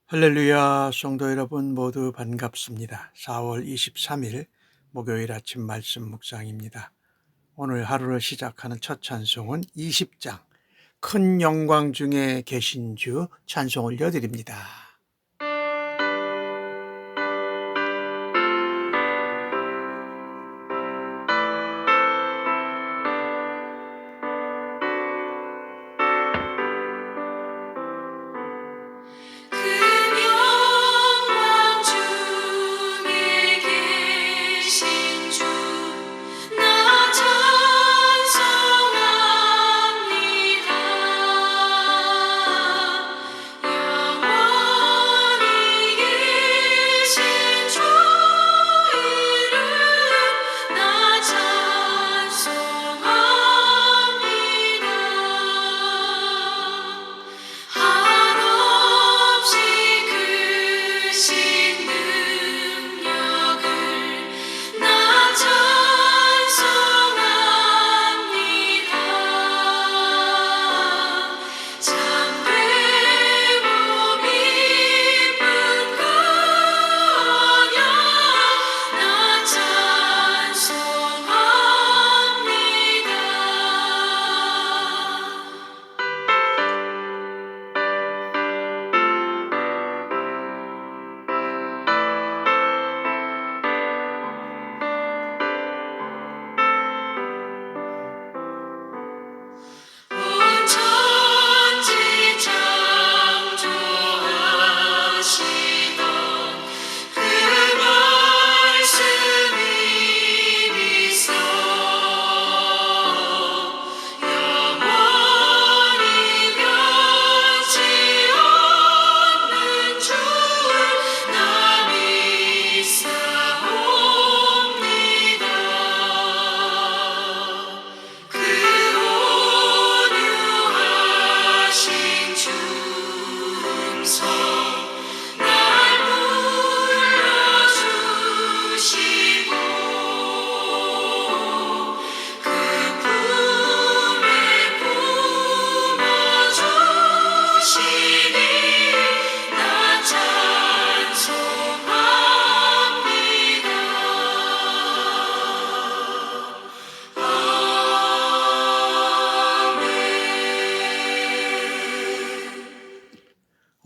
할렐루야, 성도 여러분 모두 반갑습니다. 4월 23일 목요일 아침 말씀 묵상입니다. 오늘 하루를 시작하는 첫 찬송은 20장 큰 영광 중에 계신 주 찬송 올려드립니다.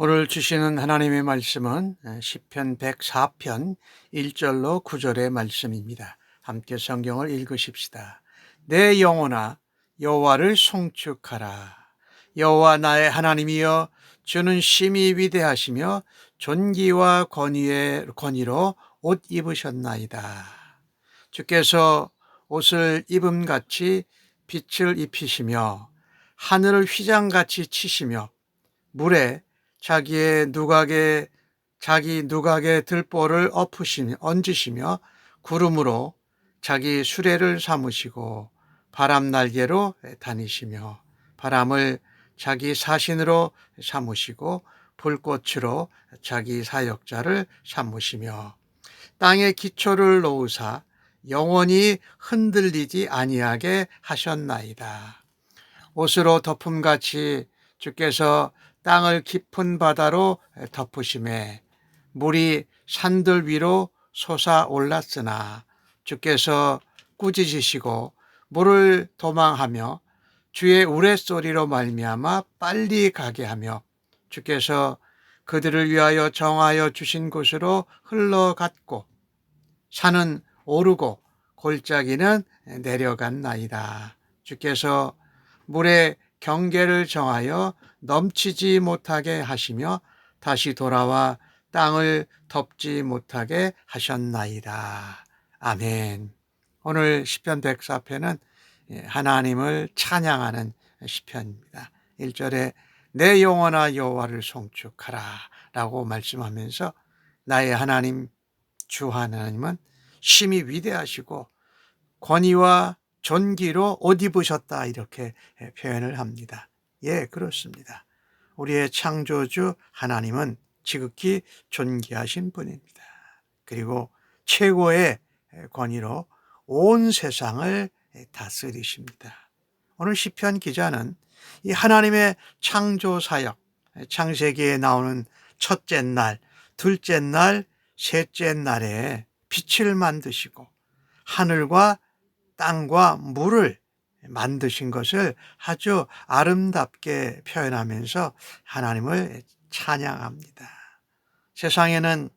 오늘 주시는 하나님의 말씀은 시편 104편 1절로 9절의 말씀입니다. 함께 성경을 읽으십시다. 내 영혼아 여호와를 송축하라. 여호와 나의 하나님이여 주는 심히 위대하시며 존귀와 권위로 옷 입으셨나이다. 주께서 옷을 입음같이 빛을 입히시며 하늘을 휘장같이 치시며 물에 자기 누각의 들보를 얹으시며 구름으로 자기 수레를 삼으시고 바람 날개로 다니시며 바람을 자기 사신으로 삼으시고 불꽃으로 자기 사역자를 삼으시며 땅에 기초를 놓으사 영원히 흔들리지 아니하게 하셨나이다. 옷으로 덮음같이 주께서 땅을 깊은 바다로 덮으심에 물이 산들 위로 솟아올랐으나 주께서 꾸짖으시고 물을 도망하며 주의 우레소리로 말미암아 빨리 가게 하며 주께서 그들을 위하여 정하여 주신 곳으로 흘러갔고 산은 오르고 골짜기는 내려갔나이다. 주께서 물의 경계를 정하여 넘치지 못하게 하시며 다시 돌아와 땅을 덮지 못하게 하셨나이다. 아멘. 오늘 시편 104편은 하나님을 찬양하는 시편입니다. 1절에 내 영혼아 여호와를 송축하라 라고 말씀하면서 나의 하나님 주 하나님은 심히 위대하시고 권위와 존귀로 옷 입으셨다 이렇게 표현을 합니다. 예, 그렇습니다. 우리의 창조주 하나님은 지극히 존귀하신 분입니다. 그리고 최고의 권위로 온 세상을 다스리십니다. 오늘 시편 기자는 이 하나님의 창조 사역, 창세기에 나오는 첫째 날, 둘째 날, 셋째 날에 빛을 만드시고 하늘과 땅과 물을 만드신 것을 아주 아름답게 표현하면서 하나님을 찬양합니다. 세상에는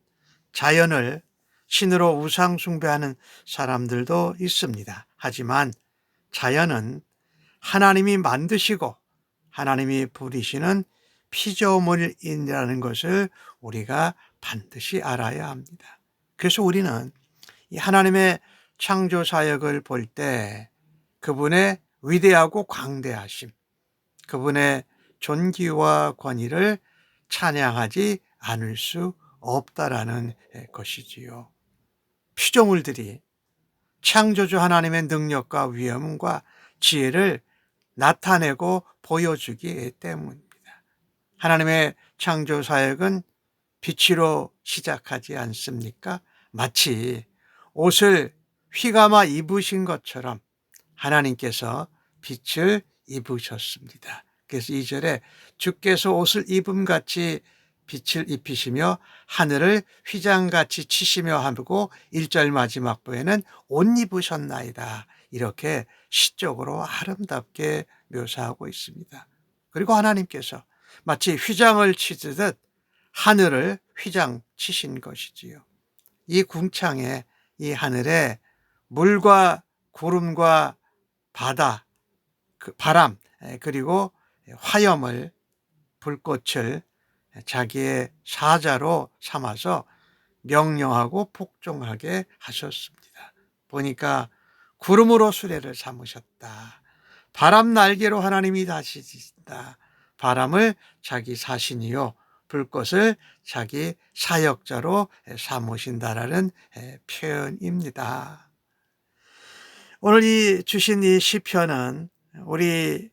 자연을 신으로 우상 숭배하는 사람들도 있습니다. 하지만 자연은 하나님이 만드시고 하나님이 부리시는 피조물이라는 것을 우리가 반드시 알아야 합니다. 그래서 우리는 이 하나님의 창조 사역을 볼 때 그분의 위대하고 광대하심, 그분의 존귀와 권위를 찬양하지 않을 수 없다라는 것이지요. 피조물들이 창조주 하나님의 능력과 위엄과 지혜를 나타내고 보여주기 때문입니다. 하나님의 창조 사역은 빛으로 시작하지 않습니까? 마치 옷을 휘감아 입으신 것처럼 하나님께서 빛을 입으셨습니다. 그래서 2절에 주께서 옷을 입음같이 빛을 입히시며 하늘을 휘장같이 치시며 하고 1절 마지막 부에는 옷 입으셨나이다. 이렇게 시적으로 아름답게 묘사하고 있습니다. 그리고 하나님께서 마치 휘장을 치듯 하늘을 휘장 치신 것이지요. 이 궁창에 이 하늘에 물과 구름과 바다, 바람, 그리고 화염을, 불꽃을 자기의 사자로 삼아서 명령하고 복종하게 하셨습니다. 보니까 구름으로 수레를 삼으셨다. 바람 날개로 하나님이 다스리신다. 바람을 자기 사신이요 불꽃을 자기 사역자로 삼으신다라는 표현입니다. 오늘 주신 이 시편은 우리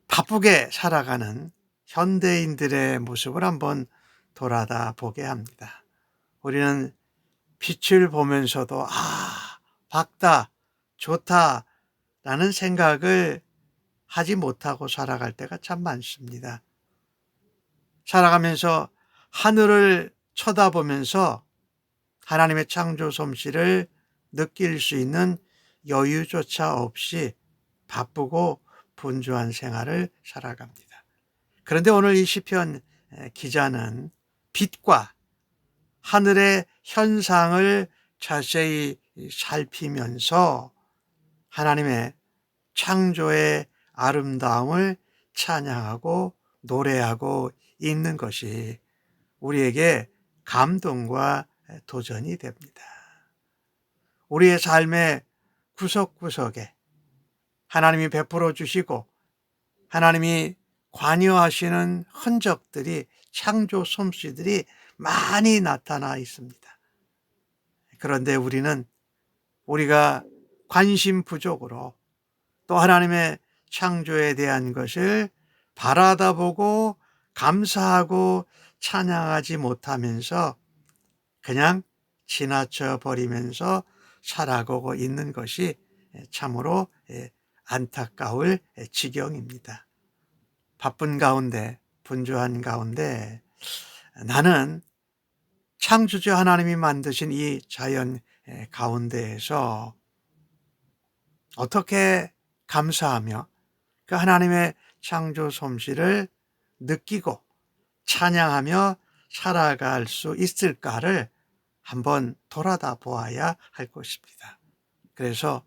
바쁘게 살아가는 현대인들의 모습을 한번 돌아다 보게 합니다. 우리는 빛을 보면서도 밝다, 좋다라는 생각을 하지 못하고 살아갈 때가 참 많습니다. 살아가면서 하늘을 쳐다보면서 하나님의 창조 솜씨를 느낄 수 있는 여유조차 없이 바쁘고 분주한 생활을 살아갑니다. 그런데 오늘 이 시편 기자는 빛과 하늘의 현상을 자세히 살피면서 하나님의 창조의 아름다움을 찬양하고 노래하고 있는 것이 우리에게 감동과 도전이 됩니다. 우리의 삶의 구석구석에 하나님이 베풀어 주시고 하나님이 관여하시는 흔적들이, 창조 솜씨들이 많이 나타나 있습니다. 그런데 우리가 관심 부족으로 또 하나님의 창조에 대한 것을 바라다보고 감사하고 찬양하지 못하면서 그냥 지나쳐 버리면서 살아가고 있는 것이 참으로 안타까울 지경입니다. 바쁜 가운데, 분주한 가운데 나는 창조주 하나님이 만드신 이 자연 가운데에서 어떻게 감사하며 그 하나님의 창조 솜씨를 느끼고 찬양하며 살아갈 수 있을까를 한번 돌아다 보아야 할 것입니다. 그래서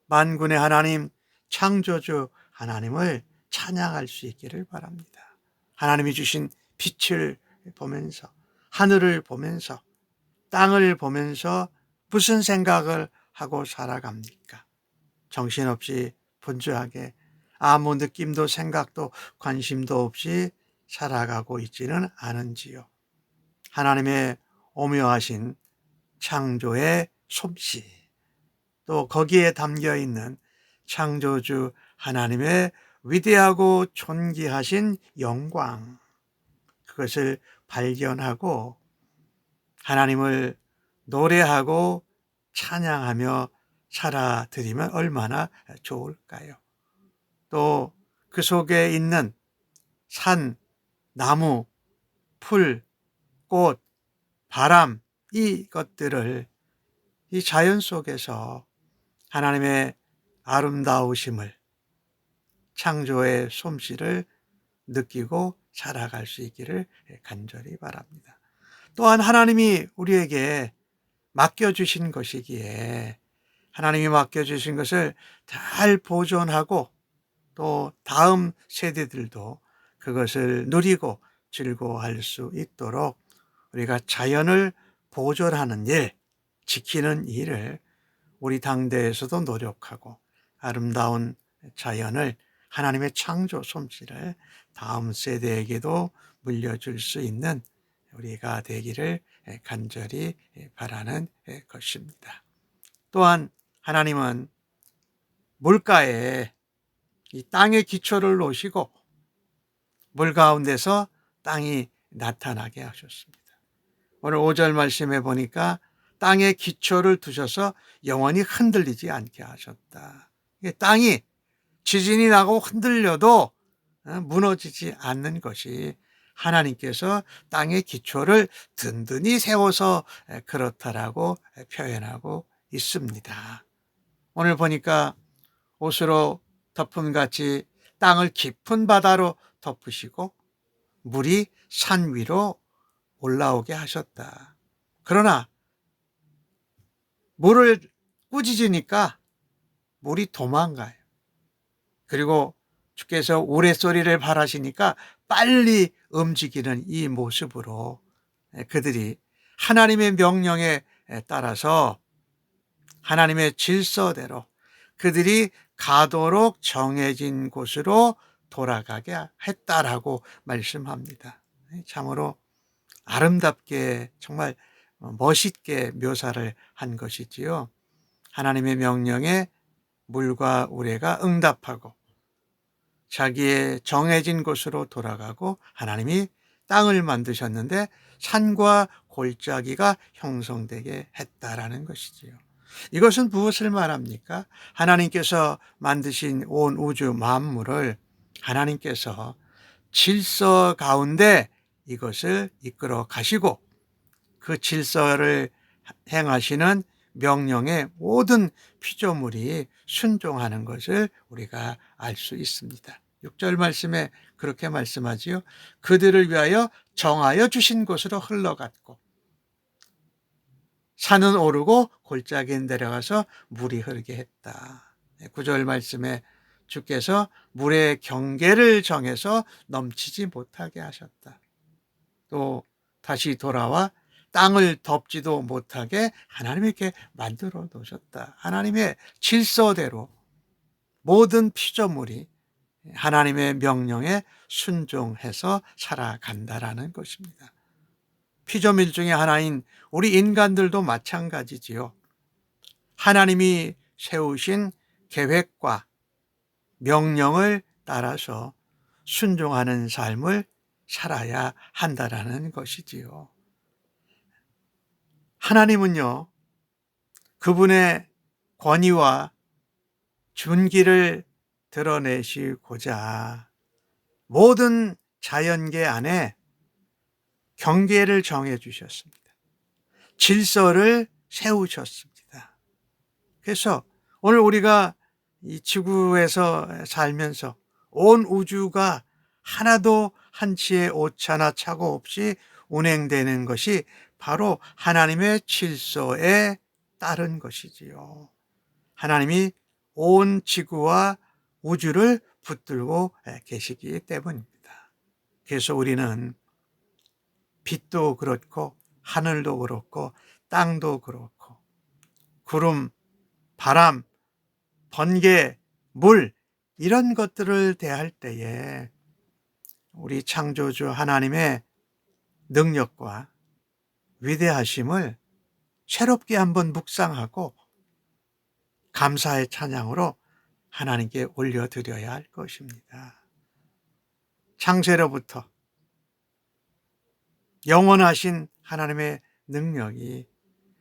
만군의 하나님, 창조주 하나님을 찬양할 수 있기를 바랍니다. 하나님이 주신 빛을 보면서, 하늘을 보면서, 땅을 보면서 무슨 생각을 하고 살아갑니까? 정신없이 분주하게 아무 느낌도 생각도 관심도 없이 살아가고 있지는 않은지요. 하나님의 오묘하신 창조의 솜씨, 또 거기에 담겨 있는 창조주 하나님의 위대하고 존귀하신 영광, 그것을 발견하고 하나님을 노래하고 찬양하며 살아드리면 얼마나 좋을까요? 또 그 속에 있는 산, 나무, 풀, 꽃, 바람, 이것들을 이 자연 속에서 하나님의 아름다우심을, 창조의 솜씨를 느끼고 살아갈 수 있기를 간절히 바랍니다. 또한 하나님이 우리에게 맡겨주신 것이기에 하나님이 맡겨주신 것을 잘 보존하고 또 다음 세대들도 그것을 누리고 즐거워할 수 있도록 우리가 자연을 보존하는 일, 지키는 일을 우리 당대에서도 노력하고 아름다운 자연을, 하나님의 창조 솜씨를 다음 세대에게도 물려줄 수 있는 우리가 되기를 간절히 바라는 것입니다. 또한 하나님은 물가에 이 땅의 기초를 놓으시고 물 가운데서 땅이 나타나게 하셨습니다. 오늘 5절 말씀에 보니까 땅에 기초를 두셔서 영원히 흔들리지 않게 하셨다. 땅이 지진이 나고 흔들려도 무너지지 않는 것이 하나님께서 땅의 기초를 든든히 세워서 그렇다라고 표현하고 있습니다. 오늘 보니까 옷으로 덮음같이 땅을 깊은 바다로 덮으시고 물이 산 위로 올라오게 하셨다. 그러나 물을 꾸짖으니까 물이 도망가요. 그리고 주께서 우레소리를 바라시니까 빨리 움직이는 이 모습으로 그들이 하나님의 명령에 따라서 하나님의 질서대로 그들이 가도록 정해진 곳으로 돌아가게 했다라고 말씀합니다. 참으로 아름답게 정말 멋있게 묘사를 한 것이지요. 하나님의 명령에 물과 우레가 응답하고 자기의 정해진 곳으로 돌아가고 하나님이 땅을 만드셨는데 산과 골짜기가 형성되게 했다라는 것이지요. 이것은 무엇을 말합니까? 하나님께서 만드신 온 우주 만물을 하나님께서 질서 가운데 이것을 이끌어 가시고 그 질서를 행하시는 명령에 모든 피조물이 순종하는 것을 우리가 알 수 있습니다. 6절 말씀에 그렇게 말씀하지요. 그들을 위하여 정하여 주신 곳으로 흘러갔고 산은 오르고 골짜기는 내려가서 물이 흐르게 했다. 9절 말씀에 주께서 물의 경계를 정해서 넘치지 못하게 하셨다. 또 다시 돌아와 땅을 덮지도 못하게 하나님이 이렇게 만들어 놓으셨다. 하나님의 질서대로 모든 피조물이 하나님의 명령에 순종해서 살아간다라는 것입니다. 피조물 중에 하나인 우리 인간들도 마찬가지지요. 하나님이 세우신 계획과 명령을 따라서 순종하는 삶을 살아야 한다라는 것이지요. 하나님은요, 그분의 권위와 준기를 드러내시고자 모든 자연계 안에 경계를 정해 주셨습니다. 질서를 세우셨습니다. 그래서 오늘 우리가 이 지구에서 살면서 온 우주가 하나도 한치의 오차나 착오 없이 운행되는 것이 바로 하나님의 질서에 따른 것이지요. 하나님이 온 지구와 우주를 붙들고 계시기 때문입니다. 그래서 우리는 빛도 그렇고 하늘도 그렇고 땅도 그렇고 구름, 바람, 번개, 물 이런 것들을 대할 때에 우리 창조주 하나님의 능력과 위대하심을 새롭게 한번 묵상하고 감사의 찬양으로 하나님께 올려드려야 할 것입니다. 창세로부터 영원하신 하나님의 능력이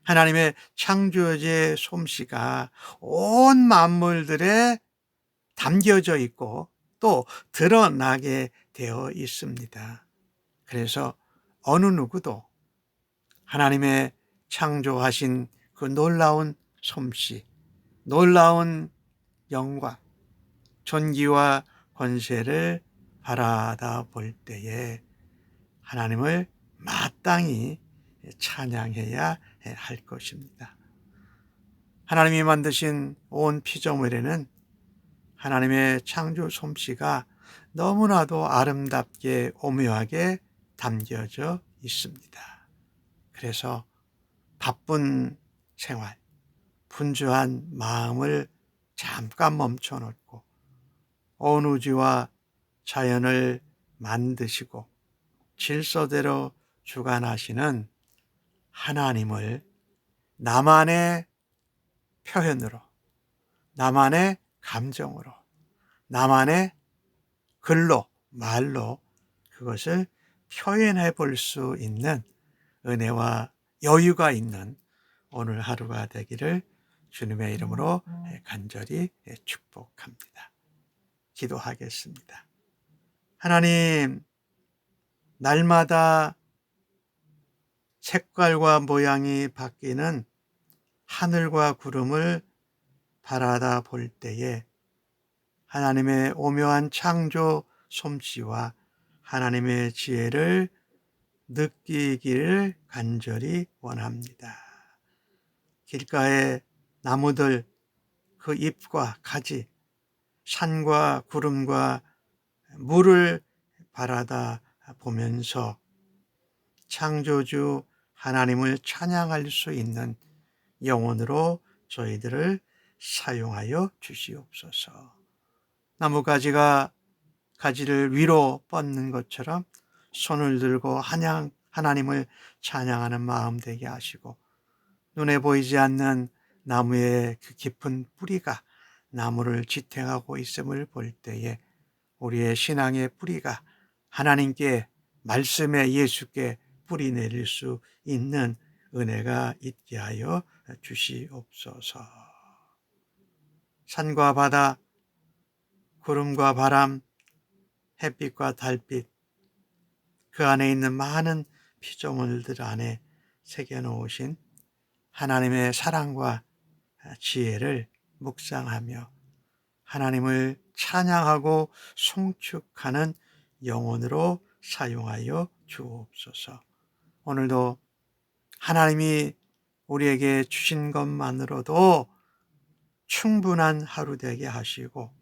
하나님의 창조주의 솜씨가 온 만물들에 담겨져 있고 또 드러나게 되어 있습니다. 그래서 어느 누구도 하나님의 창조하신 그 놀라운 솜씨, 놀라운 영광, 존귀와 권세를 바라다 볼 때에 하나님을 마땅히 찬양해야 할 것입니다. 하나님이 만드신 온 피조물에는 하나님의 창조 솜씨가 너무나도 아름답게 오묘하게 담겨져 있습니다. 그래서 바쁜 생활, 분주한 마음을 잠깐 멈춰놓고 온 우주와 자연을 만드시고 질서대로 주관하시는 하나님을 나만의 표현으로, 나만의 감정으로, 나만의 글로, 말로 그것을 표현해 볼 수 있는 은혜와 여유가 있는 오늘 하루가 되기를 주님의 이름으로 간절히 축복합니다. 기도하겠습니다. 하나님, 날마다 색깔과 모양이 바뀌는 하늘과 구름을 바라다 볼 때에 하나님의 오묘한 창조 솜씨와 하나님의 지혜를 느끼기를 간절히 원합니다. 길가의 나무들, 그 잎과 가지, 산과 구름과 물을 바라다 보면서 창조주 하나님을 찬양할 수 있는 영혼으로 저희들을 사용하여 주시옵소서. 나무가지가 가지를 위로 뻗는 것처럼 손을 들고 하나님을 찬양하는 마음 되게 하시고, 눈에 보이지 않는 나무의 그 깊은 뿌리가 나무를 지탱하고 있음을 볼 때에 우리의 신앙의 뿌리가 하나님께, 말씀의 예수께 뿌리 내릴 수 있는 은혜가 있게 하여 주시옵소서. 산과 바다, 구름과 바람, 햇빛과 달빛, 그 안에 있는 많은 피조물들 안에 새겨놓으신 하나님의 사랑과 지혜를 묵상하며 하나님을 찬양하고 송축하는 영혼으로 사용하여 주옵소서. 오늘도 하나님이 우리에게 주신 것만으로도 충분한 하루 되게 하시고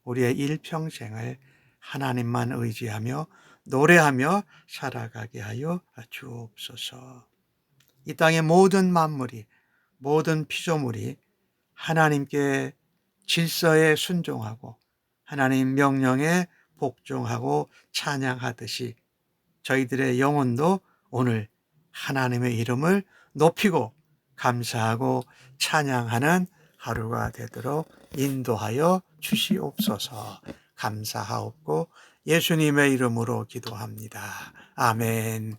우리의 일평생을 하나님만 의지하며 노래하며 살아가게 하여 주옵소서. 이 땅의 모든 만물이, 모든 피조물이 하나님께 질서에 순종하고 하나님 명령에 복종하고 찬양하듯이 저희들의 영혼도 오늘 하나님의 이름을 높이고 감사하고 찬양하는 하루가 되도록 인도하여 주시옵소서. 감사하옵고 예수님의 이름으로 기도합니다. 아멘.